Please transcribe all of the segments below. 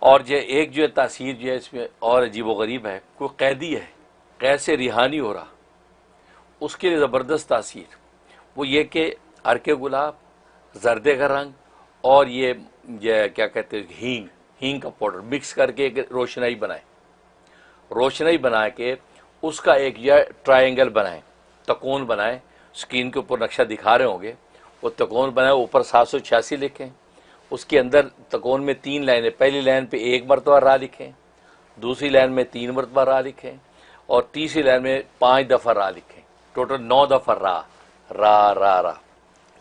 और जो एक जो तासीर जो है इसमें और अजीबोगरीब है, कोई कैदी है, कैद से रिहा नहीं हो रहा, उसके लिए ज़बरदस्त तासीर वो ये कि अर्के गुलाब, जर्दे का रंग और ये क्या कहते हैं हींग का पाउडर मिक्स करके एक रोशनाई बनाए, रोशनाई बना के उसका एक यह ट्रायंगल बनाए, तकोन बनाए, स्क्रीन के ऊपर नक्शा दिखा रहे होंगे, वो तकोन बनाए, ऊपर 786 लिखें, उसके अंदर तकोन में 3 लाइनें, पहली लाइन पे 1 मरतबा रा लिखें, दूसरी लाइन में 3 मरतबा रा लिखें और तीसरी लाइन में 5 दफ़ा रा लिखें, टोटल 9 दफ़ा रा रा रा रा।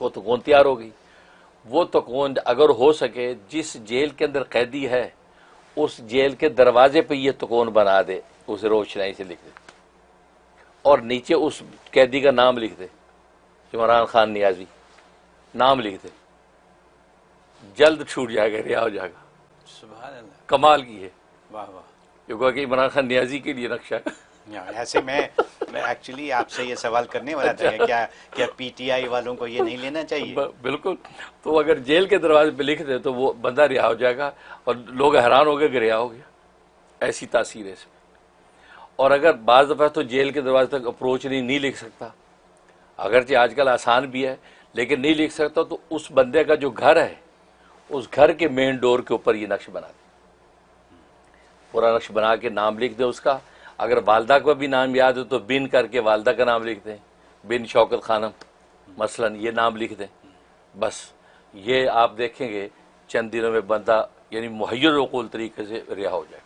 वो तकोन तैयार हो गई। वो तकोन अगर हो सके जिस जेल के अंदर कैदी है उस जेल के दरवाजे पे ये तकोन बना दे, उसे रोशनाई से लिख दे और नीचे उस कैदी का नाम लिख दे, इमरान खान नियाजी नाम लिख दे, जल्द छूट जाएगा, रिहा हो जाएगा। सुभान अल्लाह, कमाल की है। वाह वाह। क्योंकि कि इमरान खान नियाजी के लिए नक्शा ऐसे मैं एक्चुअली आपसे ये सवाल करने वाला था कि क्या पीटीआई वालों को ये नहीं लेना चाहिए? बिल्कुल। तो अगर जेल के दरवाजे पे लिख दे तो वो बंदा रिहा हो जाएगा और लोग हैरान हो गए कि रिहा हो गया, ऐसी तासीर है इसमें। और अगर बाज़ दफ़ा तो जेल के दरवाजे तक अप्रोच नहीं लिख सकता, अगरचे आजकल आसान भी है लेकिन नहीं लिख सकता, तो उस बंदे का जो घर है उस घर के मेन डोर के ऊपर ये नक्श बना दे, पूरा नक्श बना के नाम लिख दे उसका। अगर वालदा का भी नाम याद हो तो बिन करके वालदा का नाम लिख दें, बिन शौकत खानम मसलन ये नाम लिख दें। बस ये आप देखेंगे चंद दिनों में बंदा यानी मुहय्यर उकूल तरीके से रिहा हो जाए।